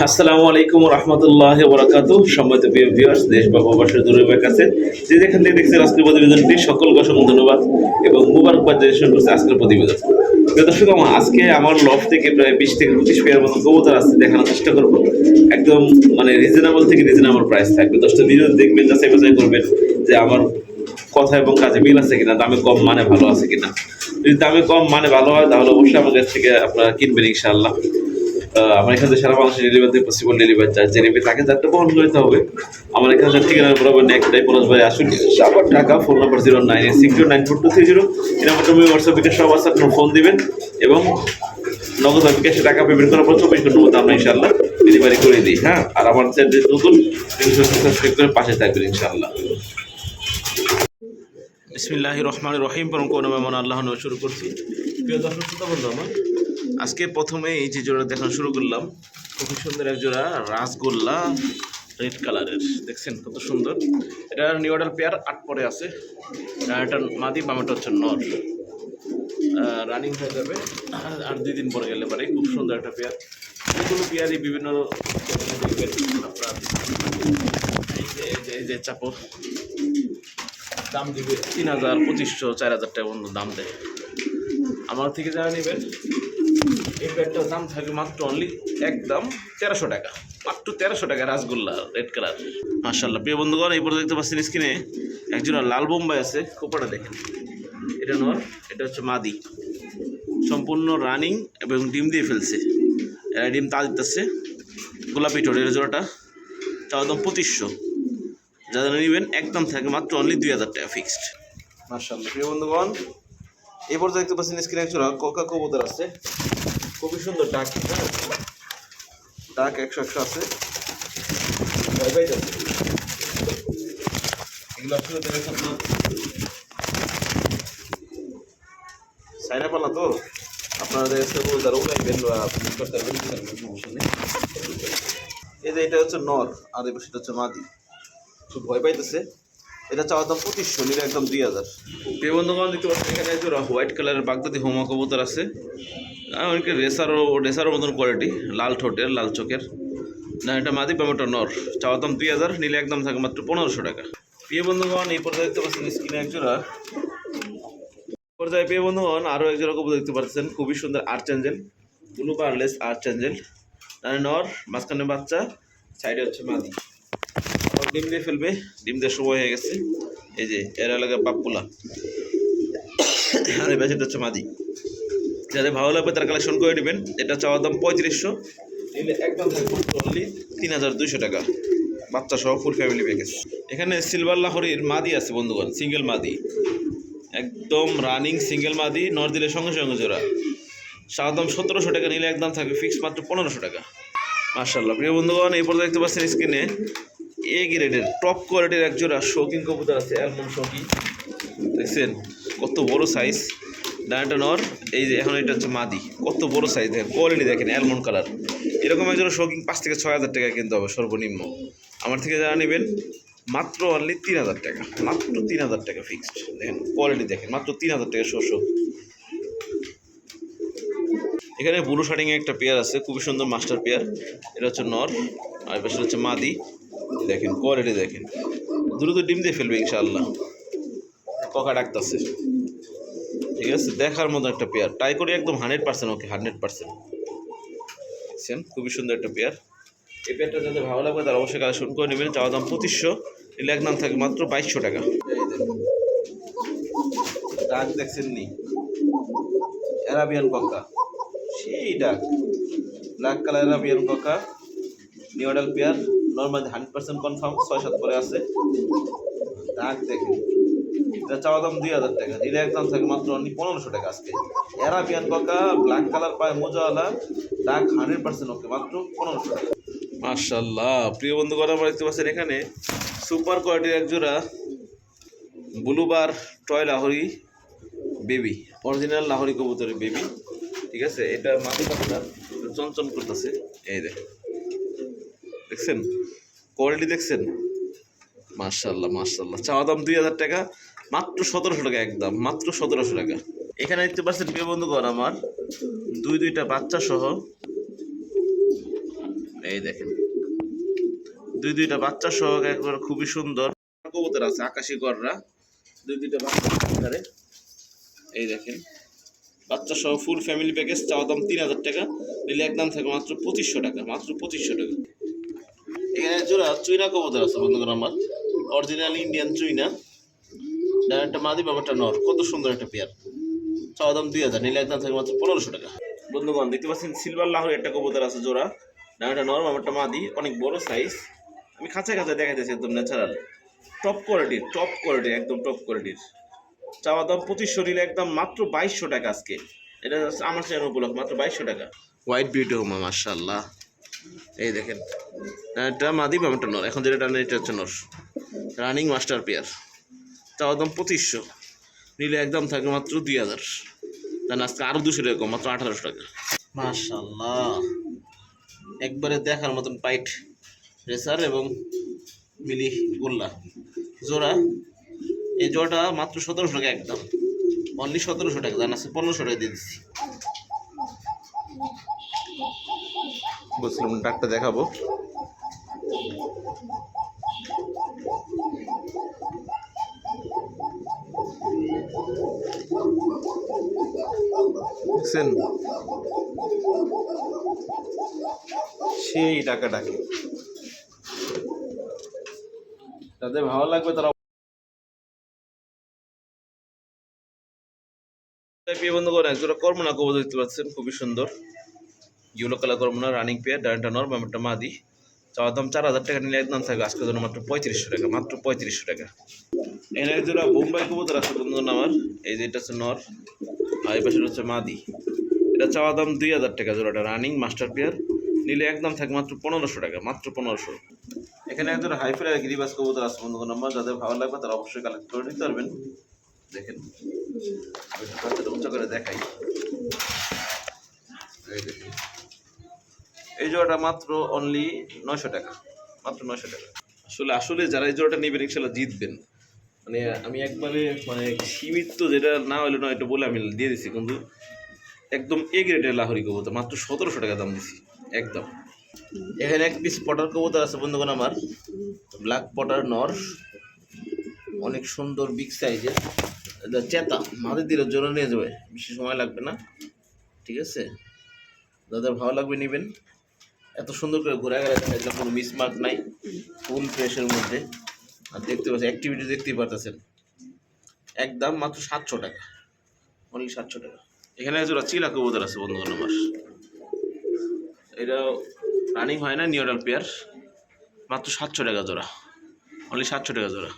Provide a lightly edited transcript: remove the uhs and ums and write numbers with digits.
আসসালামু আলাইকুম রহমতুল্লাহ বরাকাতু। সম্মানিত প্রিয় ভিউয়ার্স, দেশ বা প্রবাসের দূরের কাছে যে যেখান থেকে দেখছেন আজকের প্রতিবেদনটি, সকলকে অসংখ্য ধন্যবাদ এবং মুবারকবাদ জানিয়ে করছে আজকের প্রতিবেদন। প্রিয় দর্শক, আজকে আমার লফ থেকে প্রায় 20 থেকে 25 পেয়ার মতো কবুতর আসছে, দেখানোর চেষ্টা করবো। একদম রিজনেবল থেকে রিজনেবল প্রাইস থাকবে। 10টা ভিডিও দেখবেন, যাচাই বাছাই করবেন যে আমার কথা এবং কাজে মিল আছে কিনা, দামে কম মানে ভালো আছে কিনা। যদি দামে কম মানে ভালো হয় তাহলে অবশ্যই আমার কাছ থেকে আপনারা কিনবেন ইনশাআল্লাহ। আমার এখানে সারা বাংলাদেশে ডেলিভারি পসিবল, ডেলিভারি চার্জ যে নেবে তাকে যারটা বহন করতে হবে। আমার এখানে ঠিকানা বরাবর একটাই, পলাশ ভাই আসুন, আবার ঢাকা। Phone number 0986094230। এই নাম্বারটা আমি হোয়াটসঅ্যাপে সব আছে, আপনার ফোন দিবেন এবং নগদ বিকাশে টাকা পেমেন্ট করার পর 24 ঘন্টার মধ্যে আমরা ইনশাআল্লাহ ডেলিভারি করে দিই। হ্যাঁ, আর আমার চ্যানেল নতুন সাবস্ক্রাইব করে পাশে থাকবেন ইনশাআল্লাহ। বিসমিল্লাহির রহমানির রহিম। পরম করুণাময় আল্লাহর নামে শুরু করছি। প্রিয় দর্শক শ্রোতা বন্ধু আমার, আজকে প্রথমে এই যে জোড়া দেখানো শুরু করলাম, খুবই সুন্দর এক জোড়া রাসগোল্লা রেড কালারের। দেখছেন কত সুন্দর। এটা নিউ অর্ডার পেয়ার 8 পরে আছে। এটা মাদি, বামেটা হচ্ছে নর। রানিং হয়ে যাবে আর 2 দিন পরে গেলে পারে। খুব সুন্দর একটা পেয়ার। এগুলো পেয়ারই বিভিন্ন আপনার এই যে চাপো দাম দিবে 3000, 2500, 4000 টাকা পর্যন্ত দাম দেয়। আমার থেকে যারা নেবেন এই প্যাডটার দাম থাকবে মাত্র অনলি একদম 1300 টাকা। মাত্র 1300 টাকা রাসগোল্লা রেড কালার। মাশাআল্লাহ। প্রিয় বন্ধুগণ, এই পর্যন্ত দেখতে পাচ্ছেন স্ক্রিনে একজোড়া লাল বোম্বাই আছে। খোপাটা দেখেন, এটা নর, এটা হচ্ছে মাদি। সম্পূর্ণ রানিং এবং ডিম দিয়ে ফেলছে। এরা ডিম তা দিতেছে। গোলাপি টোর এর জোড়াটা চাও দাম 2500। যারা নেবেন একদম থাকে মাত্র অনলি 2000 টাকা ফিক্সড। মাশাআল্লাহ। প্রিয় বন্ধুগণ, এই পর্যন্ত দেখতে পাচ্ছেন স্ক্রিনে একজোড়া কোকা কবুতর আছে। খুবই সুন্দর ডাক, ডাক 100 আছে। এগুলো আসলে সাইনা পালা তো আপনারা করতে পারবেন। এই যে এটা হচ্ছে নর আর এই পাশে হচ্ছে মাদি। খুব ভয় পাইতেছে। এটা চাওয়া দাম 2500, নিলে একদম 2000। প্রিয় বন্ধুগণ, দেখতে পাচ্ছেন এখানে একজোড়া হোয়াইট কালারের বাগদাদি হোমা কবুতর আছে। অনেকে রেসারও মতন কোয়ালিটি, লাল ঠোঁটের, লাল চোখের। না, এটা মাদি, বামেটা নর। চাওয়া দাম 2000, নিলে একদম থাকে মাত্র 1500 টাকা। প্রিয় বন্ধুগণ, এই পর্যায়ে দেখতে পাচ্ছেন স্ক্রিনে একজোড়া পর্যায়ে। প্রিয় বন্ধুগণ, আরও একজোড়া কবুতর দেখতে পাচ্ছেন, খুবই সুন্দর archangel, blue barless archangel. নর, মাঝখানে বাচ্চা, সাইডে হচ্ছে মাদি। ডিম দিয়ে ফেলবে, ডিম দিয়ে সময় হয়ে গেছে। এই যে এর এলাকা পাপ্পুলা আর এই ব্যাচটা হচ্ছে মাদি। যাদের ভালো লাগবে তার কালেকশন করে নেবেন। এটা চাওয়ার দাম 3500, নিলে একদম অনলি 3200 টাকা, বাচ্চা সহ ফুল ফ্যামিলি প্যাকেজ। এখানে সিলভার লাহরির মাদি আছে বন্ধুগণ, সিঙ্গেল মাদি, একদম রানিং সিঙ্গেল মাদি। নর দিলে সঙ্গে সঙ্গে জোড়া। চাওয়ার দাম 1700 টাকা, নিলে একদম থাকবে ফিক্স মাত্র 1500 টাকা। মাশাআল্লাহ। প্রিয় বন্ধুগণ, এই পর্যন্ত দেখতে পাচ্ছেন স্ক্রিনে এ গ্রেডের টপ কোয়ালিটির একজোড়া শৌকিং কবুতর আছে, অ্যালমন্ড শৌকিং। দেখছেন কত বড় সাইজ। ডানাটা নর, এই যে এখন এটা হচ্ছে মাদি। কত বড় সাইজ দেখেন, কোয়ালিটি দেখেন, অ্যালমন্ড কালার। এরকম একজোড়া শৌকিং 5 থেকে 6000 টাকা কিনতে হবে সর্বনিম্ন। আমার থেকে যারা নেবেন মাত্র অনলি 3000 টাকা, মাত্র 3000 টাকা ফিক্সড। দেখেন কোয়ালিটি দেখেন, মাত্র 3000 টাকা শো। এখানে ব্লু শার্টিংয়ে একটা পেয়ার আছে, খুবই সুন্দর মাস্টার পেয়ার। এটা হচ্ছে নর আর পাশে হচ্ছে মাদি। দেখেন কোয়ালিটি দেখেন, দ্রুত ডিম দিয়ে ফেলবে ইনশাআল্লাহ। ককা ডাকতেছে, ঠিক আছে, দেখার মতো একটা পেয়ার। ট্রাই করি একদম 100%। ওকে, 100%। দেখছেন খুবই সুন্দর একটা পেয়ার। এই পেয়ারটা যাদের ভালো লাগবে তারা অবশ্যই কালেকশন করে নেবেন। চাওয়া দাম 2500, নিলে একদম থাকে মাত্র 2200 টাকা। ডাক দেখছেন নি, অ্যারাবিয়ান ককা, সেই ডাক, ব্ল্যাক কালার অ্যারাবিয়ান ককা, new order pair. Normally 100% confirm, 6-7 করে আছে। ডাক দেখেন, এটা চাওয়া দাম 2000 টাকা, নিলে একদম থাকে মাত্র অনলি 1500 টাকা। আজকে অ্যারাবিয়ান ককা, ব্ল্যাক কালার পায়, মোজাওয়ালা, ডাক 100% ওকে, মাত্র 1500 টাকা। মাশাআল্লাহ। প্রিয় বন্ধুগণ, আমরা দেখতে পাচ্ছেন এখানে সুপার কোয়ালিটির একজোড়া blue bar toy Lahori baby, original Lahori কবুতরের বেবি। ঠিক আছে, এটা মাটি পাখনা চঞ্চল করতেছে। এই দেখছেন কোয়ালিটি দেখছেন, মাশাআল্লাহ মাশাআল্লাহ। চাওয়া দাম 2000 টাকা, মাত্র 1700 টাকা, একদম মাত্র 1700 টাকা। এখানে দেখতে পাচ্ছেন প্রিয় বন্ধুগণ আমার দুইটা বাচ্চা সহ এই দেখেন দুইটা বাচ্চা সহ একবার খুবই সুন্দর কবুতর আছে আকাশি গররা দুইটা বাচ্চা এখানে এই দেখেন বাচ্চা সহ ফুল ফ্যামিলি প্যাকেজ চাওয়া দাম 3000 টাকা নিলে একদম থাকে মাত্র 2500 টাকা মাত্র 2500 টাকা। এখানে জোড়া চুইনা কবুতর আছে বন্ধুগণ আমার অরিজিনাল ইন্ডিয়ান চুইনা একটা মাদি বাবাটা নর কত সুন্দর একটা পেয়ার চাওয়া দাম 2000 নিলে একদম থাকে মাত্র 1500 টাকা। বন্ধুগণ দেখতে পাচ্ছেন সিলভার লাহোর একটা কবুতর আছে জোড়া একটা নর বাবাটা মাদি অনেক বড় সাইজ আমি খাঁচায় দেখাইতেছি একদম ন্যাচারাল টপ কোয়ালিটির একদম টপ কোয়ালিটির চাওয়া দাম 2500 নিলে একদম মাত্র 2200 টাকা আজকে এটা আমার চ্যানেল উপলক্ষ মাত্র 2200 টাকা। হোয়াইট বিউটি হোমা মাশাআল্লাহ এই দেখেন এটা মাদি বাবাটা নর এখন যেটা টানে এটা হচ্ছে নর রানিং মাস্টার পেয়ার চাওয়া দাম 2500 নিলে একদম থাকবে মাত্র 2000 দেন আজকে আরো 200 টাকা কম মাত্র 1800 টাকা। মাশাআল্লাহ একবারে দেখার মতন পাইট রেসার এবং মিলি গোল্লা জোড়া এই জোড়াটা মাত্র 1700 টাকা একদম অনলি 1700 টাকা জানা আছে 1500 টাকা দিয়ে দিচ্ছি। বলছিলাম ডাকটা দেখাবো দেখছেন সেই টাকা ডাকে তাদের ভালো লাগবে তারা বন্ধু করে একজোড়া কর্মনা কবুতর দেখতে পাচ্ছেন খুবই সুন্দর ইয়েলো কালার কর্মনা রানিং পেয়ার ডানটা নর বামটা মাদি চাওয়া দাম 4000 টাকা নিলে একদম থাকবে আজকের জন্য মাত্র 3500 টাকা মাত্র 3500 টাকা। এখানে একজোড়া বোম্বাই কবুতর আছে বন্ধুগণ আমার এই যে এটা হচ্ছে নর আর এই পাশে হচ্ছে মাদি এটা চাওয়া দাম 2000 টাকা জোড়াটা রানিং মাস্টার পেয়ার নিলে একদম থাকবে মাত্র 1500 টাকা মাত্র 1500। এখানে একজন হাইফাই গিরিবাস কবুতর আছে বন্ধুগণ আমার যাদের ভালো লাগবে তারা অবশ্যই কালেক্ট করে নিতে পারবেন। দেখেন উঁচা করে দেখাই এই দেখেন এই জোড়াটা মাত্র অনলি 900 টাকা মাত্র 900 টাকা। আসলে যারা এই জোড়াটা নেবেন ইনশাল্লাহ জিতবেন মানে আমি একবারে মানে সীমিত যেটা না হলে নয় এটা বলে আমি দিয়ে দিচ্ছি কিন্তু একদম এ গ্রেডের লাহোরি কবুতর মাত্র 1700 টাকা দাম দিচ্ছি একদম। এখানে এক পিস পটার কবুতর আছে বন্ধুগণ আমার ব্ল্যাক পটার নর অনেক সুন্দর বিগ সাইজের চেতা মাদের দিলের জন্য নিয়ে যাবে বেশি সময় লাগবে না ঠিক আছে যাদের ভালো লাগবে নেবেন এত সুন্দর করে ঘোরা গেলে দেখা কোনো মিসমার্ক নাই ফুল ফ্রেশের মধ্যে আর দেখতে পাচ্ছেন অ্যাক্টিভিটি দেখতেই পারতেছেন একদম মাত্র 700 টাকা অনলি 700 টাকা। এখানে জোড়া চিলা কবুতর আছে বন্ধুগণ আমার এটা রানিং হয় না নিউরাল পেয়ার মাত্র 700 টাকা জোড়া অনলি 700 টাকা জোড়া।